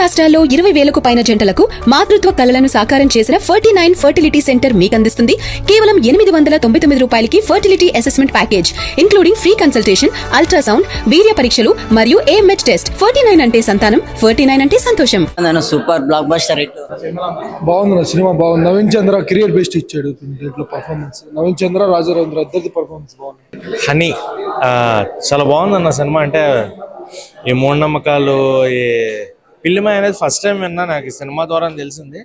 రాష్ట్రాల్లో 20,000కు పైన జంటలకు మాతృత్వ కలలను సాకారం చేసిన 49 ఫర్టిలిటీ సెంటర్ మీకందిస్తుంది కేవలం 899 రూపాయలకి fertility assessment package including free consultation, ultrasound, వీర్య పరీక్షలు మరియు AMH టెస్ట్. 49 అంటే సంతానం, 49 అంటే సంతోషం. Super block buster hit. బాగుంది సినిమా, బాగుంది. నవీన్ చంద్ర కెరియర్ బెస్ట్ ఇచ్చాడు దీంట్లో పర్ఫార్మెన్స్. నవీన్ చంద్ర, రాజారవీంద్ర ఇద్దరిది పర్ఫార్మెన్స్ బాగుంది. హనీ చాలా బాగుందన్న సినిమా. అంటే ఈ మూఢనమ్మకాలు, ఈ పిల్లిమాయ అనేది ఫస్ట్ టైం విన్నా, నాకు ఈ సినిమా ద్వారా తెలిసింది.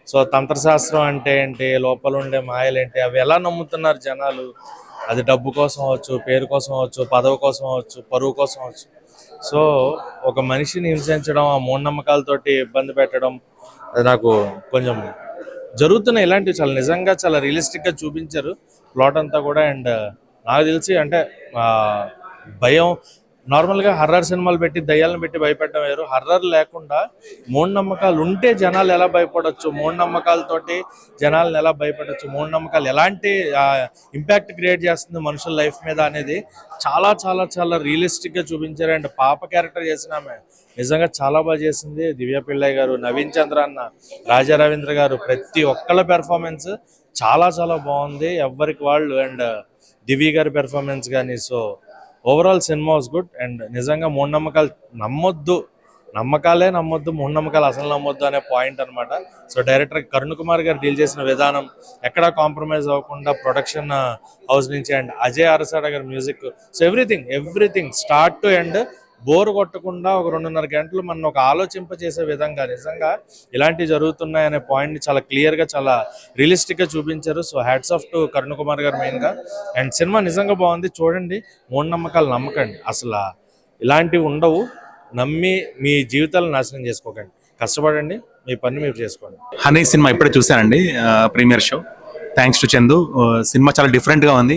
సో తంత్రశాస్త్రం అంటే ఏంటి, లోపల ఉండే మాయలేంటి, అవి ఎలా నమ్ముతున్నారు జనాలు. అది డబ్బు కోసం అవచ్చు, పేరు కోసం అవచ్చు, పదవి కోసం అవచ్చు, పరువు కోసం అవచ్చు. సో ఒక మనిషిని హింసించడం, ఆ మూఢనమ్మకాలతోటి ఇబ్బంది పెట్టడం, అది నాకు కొంచెం జరుగుతున్నాయి. ఇలాంటివి చాలా నిజంగా చాలా రియలిస్టిక్గా చూపించారు ప్లాట్ అంతా కూడా. అండ్ నాకు తెలిసి అంటే భయం, నార్మల్గా హర్రర్ సినిమాలు పెట్టి దయ్యాలను పెట్టి భయపెట్టడం వేరు. హర్రర్ లేకుండా మూఢనమ్మకాలు ఉంటే జనాలు ఎలా భయపడవచ్చు, మూఢనమ్మకాలతోటి జనాలను ఎలా భయపడవచ్చు, మూఢనమ్మకాలు ఎలాంటి ఇంపాక్ట్ క్రియేట్ చేస్తుంది మనుషుల లైఫ్ మీద అనేది చాలా చాలా చాలా రియలిస్టిక్గా చూపించారు. అండ్ పాప క్యారెక్టర్ చేసిన ఆమె నిజంగా చాలా బాగా చేసింది. దివ్య పిళ్ళై గారు, నవీన్ చంద్ర అన్న, రాజా రవీంద్ర గారు, ప్రతి ఒక్కళ్ళ పెర్ఫార్మెన్స్ చాలా చాలా బాగుంది ఎవరికి వాళ్ళు. అండ్ దివ్య గారి పెర్ఫార్మెన్స్ కానీ. So overall cinema was good. And నిజంగా మూఢనమ్మకాలు నమ్మొద్దు, నమ్మకాలే నమ్మొద్దు, మూఢనమ్మకాలు అసలు నమ్మొద్దు అనే పాయింట్ అనమాట. సో డైరెక్టర్ కరుణ్ కుమార్ గారు డీల్ చేసిన విధానం ఎక్కడా కాంప్రమైజ్ అవ్వకుండా, ప్రొడక్షన్ హౌస్ నుంచి అండ్ అజయ్ అరసాడ గారి music, so everything start to end bore కొట్టకుండా ఒక 2.5 గంటలు మనం ఒక ఆలోచింపజేసే విధంగా నిజంగా ఇలాంటివి జరుగుతున్నాయనే పాయింట్ని చాలా క్లియర్గా, చాలా రియలిస్టిక్గా చూపించారు. So hats off to Karun Kumar గారు మెయిన్గా. అండ్ సినిమా నిజంగా బాగుంది, చూడండి. మూఢనమ్మకాలు నమ్మకండి, అసలు ఇలాంటివి ఉండవు. నమ్మి మీ జీవితాలను నాశనం చేసుకోకండి, కష్టపడండి, మీ పని మీరు చేసుకోండి. హనీ సినిమా ఇప్పుడే చూశానండి, premiere show. Thanks to Chandu. Cinema చాలా డిఫరెంట్గా ఉంది.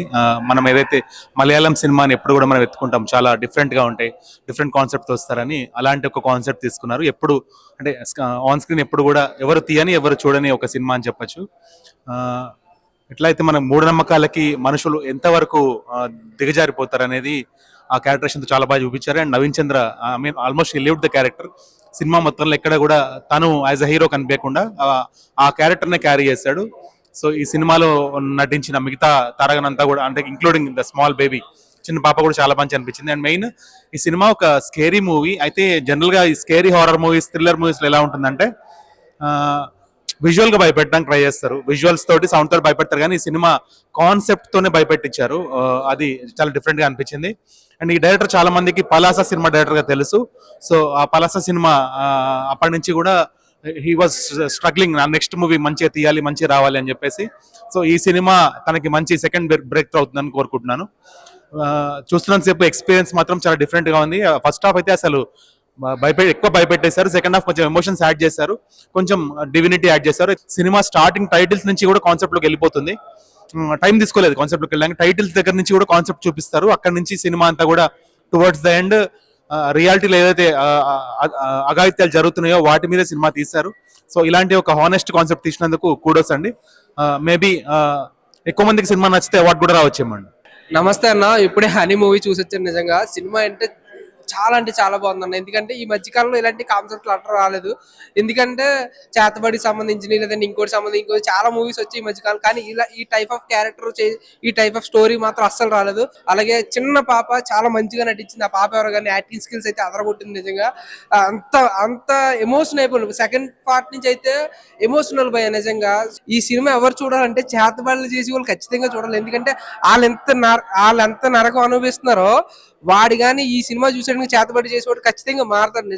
మనం ఏదైతే మలయాళం సినిమాని ఎప్పుడు కూడా మనం ఎత్తుకుంటాం, చాలా డిఫరెంట్గా ఉంటాయి, డిఫరెంట్ కాన్సెప్ట్తో వస్తారని అలాంటి ఒక కాన్సెప్ట్ తీసుకున్నారు. ఎప్పుడు అంటే ఆన్ స్క్రీన్ ఎప్పుడు కూడా ఎవరు తీయని, ఎవరు చూడని ఒక సినిమా అని చెప్పచ్చు. ఎట్లయితే మనం మూఢనమ్మకాలకి మనుషులు ఎంతవరకు దిగజారిపోతారు అనేది ఆ క్యారెక్టరేషన్తో చాలా బాగా చూపించారు. And Naveen Chandra, I mean almost he lived the character. Cinema మొత్తంలో ఎక్కడ కూడా తను యాజ్ అ హీరో కనిపించకుండా ఆ క్యారెక్టర్నే క్యారీ చేశాడు. సో ఈ సినిమాలో నటించిన మిగతా తారగనంతా కూడా, అంటే ఇంక్లూడింగ్ ద స్మాల్ బేబీ, చిన్న పాప కూడా చాలా మంచి అనిపించింది. అండ్ మెయిన్ ఈ సినిమా ఒక స్కేరీ మూవీ. అయితే జనరల్గా ఈ స్కేరీ హారర్ మూవీస్, థ్రిల్లర్ మూవీస్లో ఎలా ఉంటుందంటే విజువల్గా భయపెట్టడానికి ట్రై చేస్తారు, విజువల్స్ తోటి, సౌండ్ తోటి భయపెడతారు. కానీ ఈ సినిమా కాన్సెప్ట్తోనే భయపెట్టించారు. అది చాలా డిఫరెంట్గా అనిపించింది. అండ్ ఈ డైరెక్టర్ చాలా మందికి పలాస సినిమా డైరెక్టర్గా తెలుసు. సో ఆ పలాస సినిమా అప్పటి నుంచి కూడా హీ వాజ్ స్ట్రగ్లింగ్, నా నెక్స్ట్ మూవీ మంచిగా తీయాలి, మంచిగా రావాలి అని చెప్పేసి. సో ఈ సినిమా తనకి మంచి సెకండ్ బ్రేక్ త్రూ అవుతుందని కోరుకుంటున్నాను. చూస్తున్నంతసేపు ఎక్స్పీరియన్స్ మాత్రం చాలా డిఫరెంట్గా ఉంది. ఫస్ట్ హాఫ్ అయితే అసలు ఎక్కువ భయపెట్టేశారు. సెకండ్ హాఫ్ కొంచెం ఎమోషన్స్ యాడ్ చేశారు, కొంచెం డివినిటీ యాడ్ చేశారు. సినిమా స్టార్టింగ్ టైటిల్స్ నుంచి కూడా కాన్సెప్ట్లోకి వెళ్ళిపోతుంది. టైం తీసుకోలేదు కాన్సెప్ట్లోకి వెళ్ళడానికి. టైటిల్స్ దగ్గర నుంచి కూడా కాన్సెప్ట్ చూపిస్తారు. అక్కడ నుంచి సినిమా అంతా కూడా టువర్డ్స్ ద ఎండ్ రియాలిటీలో ఏదైతే అఘాయిత్యాలు జరుగుతున్నాయో వాటి మీద సినిమా తీశారు. సో ఇలాంటి ఒక హానెస్ట్ కాన్సెప్ట్ తీసినందుకు కూడోస్ అండి. మేబీ ఎక్కువ మందికి సినిమా నచ్చితే అవార్డు కూడా రావచ్చేమండి. నమస్తే అన్న, ఇప్పుడే హనీ మూవీ చూసొచ్చాను. నిజంగా సినిమా అంటే చాలా బాగుందన్న. ఎందుకంటే ఈ మధ్యకాలంలో ఇలాంటి కాన్సెప్ట్లు అట్లా రాలేదు. ఎందుకంటే చేతబడికి సంబంధించిన, లేదంటే ఇంకోటి చాలా మూవీస్ వచ్చి ఈ మధ్యకాలం. కానీ ఇలా ఈ టైప్ ఆఫ్ క్యారెక్టర్, ఈ టైప్ ఆఫ్ స్టోరీ మాత్రం అస్సలు రాలేదు. అలాగే చిన్న పాప చాలా మంచిగా నటించింది. ఆ పాప ఎవరు కానీ యాక్టింగ్ స్కిల్స్ అయితే అదరగొట్టింది. నిజంగా అంత ఎమోషన్ అయిపోయింది. సెకండ్ పార్ట్ నుంచి అయితే ఎమోషనల్ పోయా. నిజంగా ఈ సినిమా ఎవరు చూడాలంటే చేతబడులు చేసి వాళ్ళు ఖచ్చితంగా చూడాలి. ఎందుకంటే వాళ్ళెంత నరకం అనుభవిస్తున్నారో వాడు కానీ ఈ సినిమా చూసేందుకు చేతబడి చేసేవాడు ఖచ్చితంగా మారతాడు.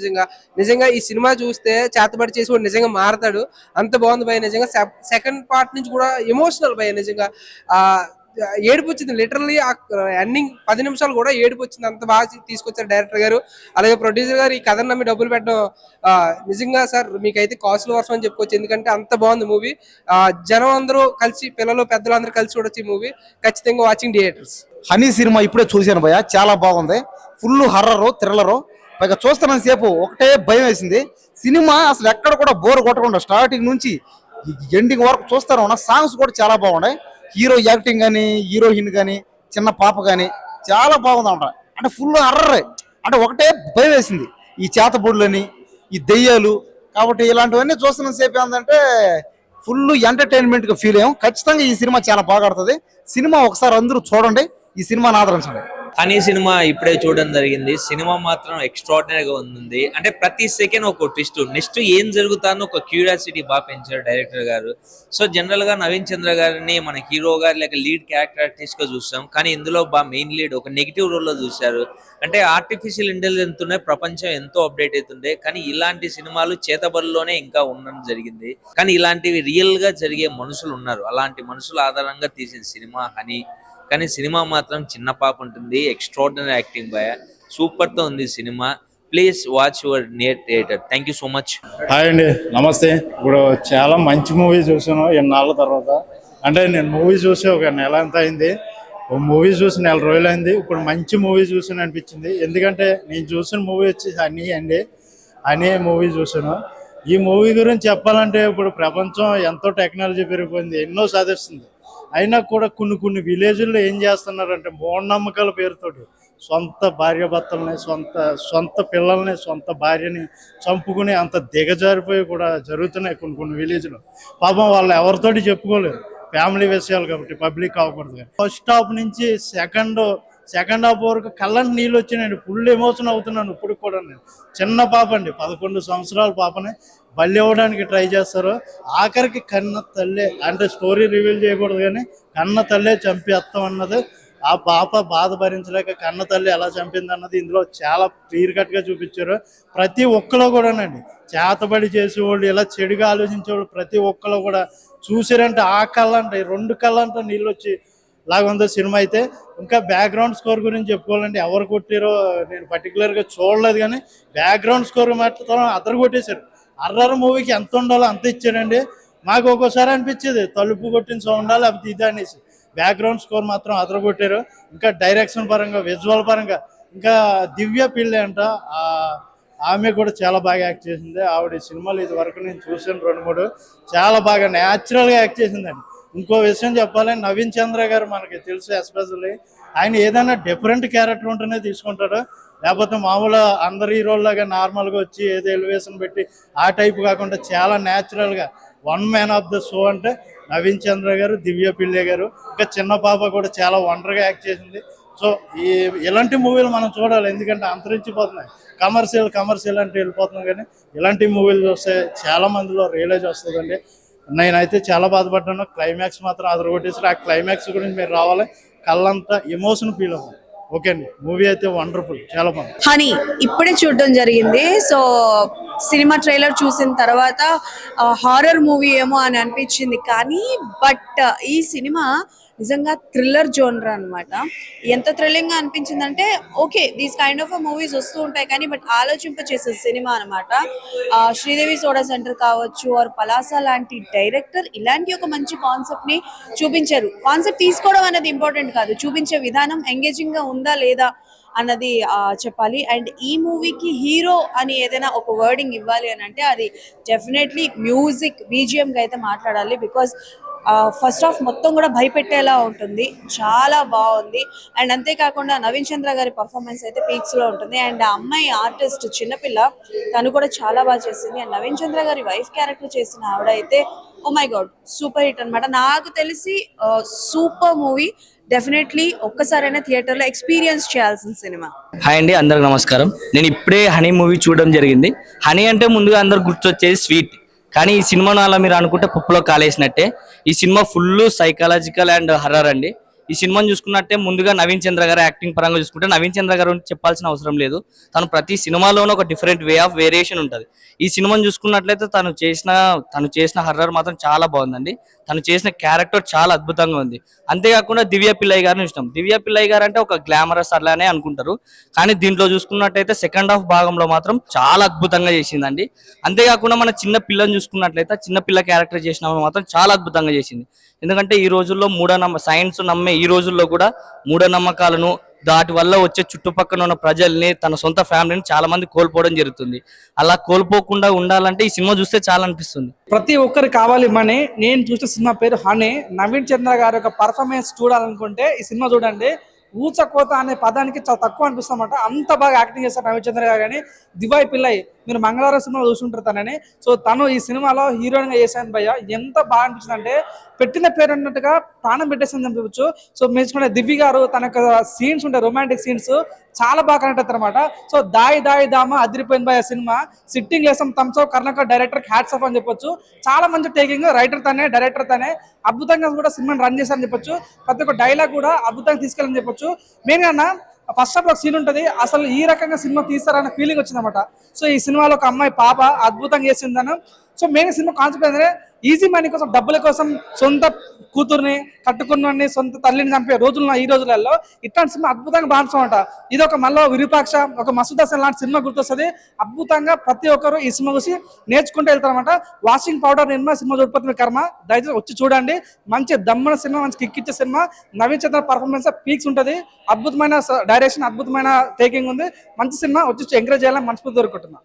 నిజంగా ఈ సినిమా చూస్తే చేతబడి చేసేవాడు నిజంగా మారతాడు. అంత బాగుంది భయ. నిజంగా సెకండ్ పార్ట్ నుంచి కూడా ఎమోషనల్ భయ. నిజంగా ఏడుపు వచ్చింది. లిటరల్లీ ఆ ఎండింగ్ 10 నిమిషాలు కూడా ఏడుపు వచ్చింది. అంత బాగా తీసుకొచ్చారు డైరెక్టర్ గారు. అలాగే ప్రొడ్యూసర్ గారు ఈ కథను నమ్మి డబ్బులు పెట్టడం నిజంగా సార్ మీకైతే కాస్ట్లీ వర్షం అని చెప్పుకోవచ్చు. ఎందుకంటే అంత బాగుంది మూవీ. జనం అందరూ కలిసి, పిల్లలు పెద్దలు అందరూ కలిసి చూడొచ్చు ఈ మూవీ. ఖచ్చితంగా వాచింగ్ థియేటర్స్. హనీ సినిమా ఇప్పుడే చూశాను భయ్య, చాలా బాగుంది. Full horror, thriller. పైగా చూస్తున్న సేపు ఒకటే భయం వేసింది. సినిమా అసలు ఎక్కడ కూడా బోర్ కొట్టకుండా స్టార్టింగ్ నుంచి ఎండింగ్ వరకు చూస్తారు. సాంగ్స్ కూడా చాలా బాగున్నాయి. హీరో యాక్టింగ్ కానీ, హీరోయిన్ కానీ, చిన్న పాప కానీ చాలా బాగుంది అంట. అంటే ఫుల్ హర్రర్. అంటే ఒకటే భయం వేసింది. ఈ చేతబడులని, ఈ దెయ్యాలు. కాబట్టి ఇలాంటివన్నీ చూస్తున్న సేపు ఏంటంటే ఫుల్ ఎంటర్టైన్మెంట్ గా ఫీల్ అయ్యాం. ఖచ్చితంగా ఈ సినిమా చాలా బాగా ఆడుతుంది. సినిమా ఒకసారి అందరూ చూడండి, ఈ సినిమాని ఆదరించండి. హనీ సినిమా ఇప్పుడే చూడడం జరిగింది. సినిమా మాత్రం ఎక్స్ట్రాడినరీగా ఉంది. అంటే ప్రతి సెకండ్ ఒక ట్విస్ట్, నెక్స్ట్ ఏం జరుగుతానో ఒక క్యూరియాసిటీ బాగా పెంచారు డైరెక్టర్ గారు. సో జనరల్ గా నవీన్ చంద్ర గారిని మన హీరో గారు లేక లీడ్ క్యారెక్టర్ ఆర్టిస్ట్ గా చూస్తాం, కానీ ఇందులో బాగా మెయిన్ లీడ్ ఒక నెగిటివ్ రోల్ లో చూశారు. అంటే ఆర్టిఫిషియల్ ఇంటెలిజెన్స్ తోనే ప్రపంచం ఎంతో అప్డేట్ అవుతుండే, కానీ ఇలాంటి సినిమాలు చేతబడిలోనే ఇంకా ఉండడం జరిగింది. కానీ ఇలాంటివి రియల్ గా జరిగే మనుషులు ఉన్నారు, అలాంటి మనుషుల ఆధారంగా తీసిన సినిమా హనీ. కానీ సినిమా మాత్రం చిన్న పాప ఉంటుంది. ఎక్స్ట్రాడినరీ యాక్టింగ్ బాయ్, సూపర్ తో ఉంది cinema. Please watch your near theatre. Thank you so much. Hi అండి, నమస్తే. ఇప్పుడు చాలా మంచి మూవీ చూసాను ఎన్నాళ్ళ తర్వాత. అంటే నేను మూవీ చూసి ఒక నెల అంత అయింది, ఒక మూవీ చూసి నెల రోజులైంది. ఇప్పుడు మంచి మూవీ చూసాను అనిపించింది. ఎందుకంటే నేను చూసిన మూవీ వచ్చి హనీ అండి. హనీ మూవీ చూసాను. ఈ మూవీ గురించి చెప్పాలంటే ఇప్పుడు ప్రపంచం ఎంతో టెక్నాలజీ పెరిగిపోయింది, ఎన్నో సాధిస్తుంది. అయినా కూడా కొన్ని విలేజ్ల్లో ఏం చేస్తున్నారంటే మూఢనమ్మకాల పేరుతోటి సొంత భార్యాభర్తల్ని, సొంత పిల్లల్ని, సొంత భార్యని చంపుకుని అంత దిగజారిపోయి కూడా జరుగుతున్నాయి కొన్ని విలేజ్లో. పాపం వాళ్ళు ఎవరితోటి చెప్పుకోలేరు, ఫ్యామిలీ విషయాలు కాబట్టి పబ్లిక్ అవ్వకూడదు. ఫస్ట్ హాఫ్ నుంచి సెకండ్ హాఫ్ వరకు కళ్ళంటి నీళ్ళు వచ్చినాయండి. ఫుల్ ఎమోషన్ అవుతున్నాను ఇప్పుడు కూడా. నేను చిన్న పాప అండి, 11 సంవత్సరాల పాపని బలి ఇవ్వడానికి ట్రై చేస్తారు. ఆఖరికి కన్న తల్లే, అంటే స్టోరీ రివీల్ చేయకూడదు కానీ కన్న తల్లే చంపేస్తాం అన్నది, ఆ పాప బాధ భరించలేక కన్న తల్లి ఎలా చంపింది అన్నది ఇందులో చాలా క్లియర్ కట్గా చూపించారు. ప్రతి ఒక్కరు కూడానండి, చేతబడి చేసేవాళ్ళు, ఇలా చెడుగా ఆలోచించేవాళ్ళు ప్రతి ఒక్కరు కూడా చూసారంటే ఆ కళ్ళంట, 2 కళ్ళంట నీళ్ళు వచ్చి లాగా ఉందో సినిమా అయితే. ఇంకా బ్యాక్గ్రౌండ్ స్కోర్ గురించి చెప్పుకోవాలంటే ఎవరు కొట్టారో నేను పర్టికులర్గా చూడలేదు, కానీ బ్యాక్గ్రౌండ్ స్కోర్ మాత్రం అదరు కొట్టేశారు. హర్రర్ మూవీకి ఎంత ఉండాలో అంత ఇచ్చారండి. మాకు ఒక్కోసారి అనిపించేది తలుపు కొట్టిన సౌండ్ లేకపోతే ఇది అనేసి. బ్యాక్గ్రౌండ్ స్కోర్ మాత్రం అదరు కొట్టారు. ఇంకా డైరెక్షన్ పరంగా, విజువల్ పరంగా, ఇంకా దివ్య పిల్లి అంట, ఆమె కూడా చాలా బాగా యాక్ట్ చేసింది. ఆవిడ సినిమాలు ఇది వరకు నేను చూసాను 2-3, చాలా బాగా న్యాచురల్గా యాక్ట్ చేసిందండి. ఇంకో విషయం చెప్పాలంటే నవీన్ చంద్ర గారు మనకి తెలుసు, ఎస్పెషల్లీ ఆయన ఏదైనా డిఫరెంట్ క్యారెక్టర్ ఉంటేనే తీసుకుంటాడు, లేకపోతే మామూలు అందరు హీరోల్లాగా నార్మల్గా వచ్చి ఏదో ఎలివేషన్ పెట్టి ఆ టైప్ కాకుండా చాలా న్యాచురల్గా one man of the show అంటే నవీన్ చంద్ర గారు, దివ్య పిల్లే గారు. ఇంకా చిన్న పాప కూడా చాలా వండర్గా యాక్ట్ చేసింది. సో ఇలాంటి మూవీలు మనం చూడాలి, ఎందుకంటే అంతరించిపోతున్నాయి. కమర్షియల్ అంటే వెళ్ళిపోతున్నాం, కానీ ఇలాంటి మూవీలు చూస్తే చాలా మందిలో రియలైజ్ వస్తుందండి. నేనైతే చాలా బాధపడ్డాను. క్లైమాక్స్ మాత్రం అదరగొట్టేసారు. ఆ క్లైమాక్స్ గురించి మీరు రావాలి, కళ్ళంతా ఎమోషన్ ఫీల్ అవ్వాలి. ఓకే అండి, మూవీ అయితే వండర్ఫుల్, చాలా బాగుంది. హనీ ఇప్పుడే చూడడం జరిగింది. సో సినిమా ట్రైలర్ చూసిన తర్వాత హారర్ మూవీ ఏమో అని అనిపించింది, కానీ బట్ ఈ సినిమా నిజంగా థ్రిల్లర్ జోనర్ అన్నమాట. ఎంత థ్రిల్లింగ్ గా అనిపించిందంటే, okay these kind of movies వస్తూ ఉంటాయి కానీ బట్ ఆలోచింపచేసే సినిమా అనమాట. శ్రీదేవి సోడా సెంటర్ కావచ్చు, ఆర్ పలాస లాంటి డైరెక్టర్ ఇలాంటి ఒక మంచి కాన్సెప్ట్ ని చూపించారు. కాన్సెప్ట్ తీసుకోవడం అనేది ఇంపార్టెంట్ కాదు, చూపించే విధానం ఎంగేజింగ్ గా ఉందా లేదా అన్నది చెప్పాలి. అండ్ ఈ మూవీకి హీరో అని ఏదైనా ఒక వర్డింగ్ ఇవ్వాలి అని అంటే అది డెఫినెట్లీ మ్యూజిక్, బీజిఎం గా అయితే మాట్లాడాలి. బికాస్ ఫస్ట్ హాఫ్ మొత్తం కూడా భయపెట్టేలా ఉంటుంది, చాలా బాగుంది. అండ్ అంతేకాకుండా నవీన్ చంద్ర గారి పర్ఫార్మెన్స్ అయితే పీక్స్ లో ఉంటుంది. అండ్ ఆ అమ్మాయి ఆర్టిస్ట్ చిన్నపిల్ల, తను కూడా చాలా బాగా చేసింది. అండ్ నవీన్ చంద్ర గారి వైఫ్ క్యారెక్టర్ చేసిన ఆవిడ అయితే oh my god super hit అనమాట. నాకు తెలిసి సూపర్ మూవీ, డెఫినెట్లీ ఒక్కసారైనా థియేటర్ లో ఎక్స్పీరియన్స్ చేయాల్సిన సినిమా. హాయ్ అండి, అందరికి నమస్కారం. నేను ఇప్పుడే హనీ మూవీ చూడడం జరిగింది. హనీ అంటే ముందుగా అందరు గుర్తొచ్చేది స్వీట్, కానీ ఈ సినిమాను అలా మీరు అనుకుంటే పప్పులో కాలేసినట్టే. ఈ cinema full psychological and horror అండి. ఈ సినిమాని చూసుకున్నట్టే ముందుగా నవీన్ చంద్ర గారు యాక్టింగ్ పరంగా చూసుకుంటే నవీన్ చంద్ర గారు చెప్పాల్సిన అవసరం లేదు. తను ప్రతి సినిమాలోనూ ఒక డిఫరెంట్ వే ఆఫ్ వేరియేషన్ ఉంటుంది. ఈ సినిమాని చూసుకున్నట్లయితే తను చేసిన హర్రర్ మాత్రం చాలా బాగుందండి. తను చేసిన క్యారెక్టర్ చాలా అద్భుతంగా ఉంది. అంతేకాకుండా దివ్య పిల్లయ్య గారిని చూసినాం. దివ్య పిల్లయ్య గారు అంటే ఒక గ్లామరస్ అలానే అనుకుంటారు, కానీ దీంట్లో చూసుకున్నట్లయితే సెకండ్ హాఫ్ భాగంలో మాత్రం చాలా అద్భుతంగా చేసిందండి. అంతేకాకుండా మన చిన్న పిల్లని చూసుకున్నట్లయితే చిన్న పిల్ల క్యారెక్టర్ చేసిన మాత్రం చాలా అద్భుతంగా చేసింది. ఎందుకంటే ఈ రోజుల్లో సైన్స్ నమ్మే ఈ రోజుల్లో కూడా మూఢనమ్మకాలను, దాటి వల్ల వచ్చే చుట్టుపక్కల ఉన్న ప్రజల్ని, తన సొంత ఫ్యామిలీని చాలా మంది కోల్పోవడం జరుగుతుంది. అలా కోల్పోకుండా ఉండాలంటే ఈ సినిమా చూస్తే చాలా అనిపిస్తుంది. ప్రతి ఒక్కరు కావాలి మనీ. నేను చూసిన సినిమా పేరు హనీ. నవీన్ చంద్ర గారి యొక్క పర్ఫార్మెన్స్ చూడాలనుకుంటే ఈ సినిమా చూడండి, ఊచకోత అనే పదానికి చాలా తక్కువ అనిపిస్తామంట. అంత బాగా యాక్టింగ్ చేస్తారు రవిచంద్ర గారు. కానీ దివాయ్ పిల్లయ్ మీరు మంగళవారం సినిమా చూసుంటారు తనని. సో తను ఈ సినిమాలో హీరోయిన్ గా చేశాను భయ్య. ఎంత బాగా అనిపించింది అంటే పెట్టిన పేరు అన్నట్టుగా ప్రాణం పెట్టేసింది చెప్పవచ్చు. సో మెచ్చుకునే దివ్య గారు తన సీన్స్ ఉంటాయి, రొమాంటిక్ సీన్స్ చాలా బాగా కనెక్ట్ అవుతారు అనమాట. సో దాయి దాయి దామా అదిరిపోయింది భయ్య సినిమా. సిట్టింగ్ వేసాం thumbs up Karnakar director hats off అని చెప్పొచ్చు. చాలా మంచి టేకింగ్, రైటర్ తనే, డైరెక్టర్ తనే, అద్భుతంగా కూడా సినిమాని రన్ చేశారని చెప్పొచ్చు. ప్రతి ఒక్క డైలాగ్ కూడా అద్భుతంగా తీసుకెళ్ళని చెప్పొచ్చు. మెయిన్ గా ఫస్ట్ హాఫ్ లో సీన్ ఉంటుంది, అసలు ఈ రకంగా సినిమా తీస్తారన్న ఫీలింగ్ వచ్చింది అనమాట. సో ఈ సినిమాలో ఒక అమ్మాయి పాప అద్భుతంగా చేసిందను. సో మెయిన్ సినిమా కాన్సెప్ట్ ఏంటంటే ఈజీ మనీ కోసం, డబ్బుల కోసం సొంత కూతుర్ని కట్టుకున్నవాడిని, సొంత తల్లిని చంపే రోజుల్లో ఈ రోజులలో ఇట్లాంటి సినిమా అద్భుతంగా బాగుంటామంట. ఇది ఒక మళ్ళీ విరూపాక్ష, ఒక మసూద్ హసన్ లాంటి సినిమా గుర్తొస్తుంది. అద్భుతంగా ప్రతి ఒక్కరు ఈ సినిమా చూసి నేర్చుకుంటూ వెళ్తారన్నమాట. వాషింగ్ పౌడర్ నిర్మా సినిమా చూడకపోతే కర్మ, దయచేసి వచ్చి చూడండి. మంచి దమ్మన సినిమా, మంచి కిక్ ఇచ్చే సినిమా. నవీన్ చంద్ర పర్ఫార్మెన్స్ పీక్స్ ఉంటుంది, అద్భుతమైన డైరెక్షన్, అద్భుతమైన టేకింగ్ ఉంది. మంచి సినిమా వచ్చి ఎంకరేజ్ చేయాలని మనస్ఫూర్తి కోరుకుంటున్నాను.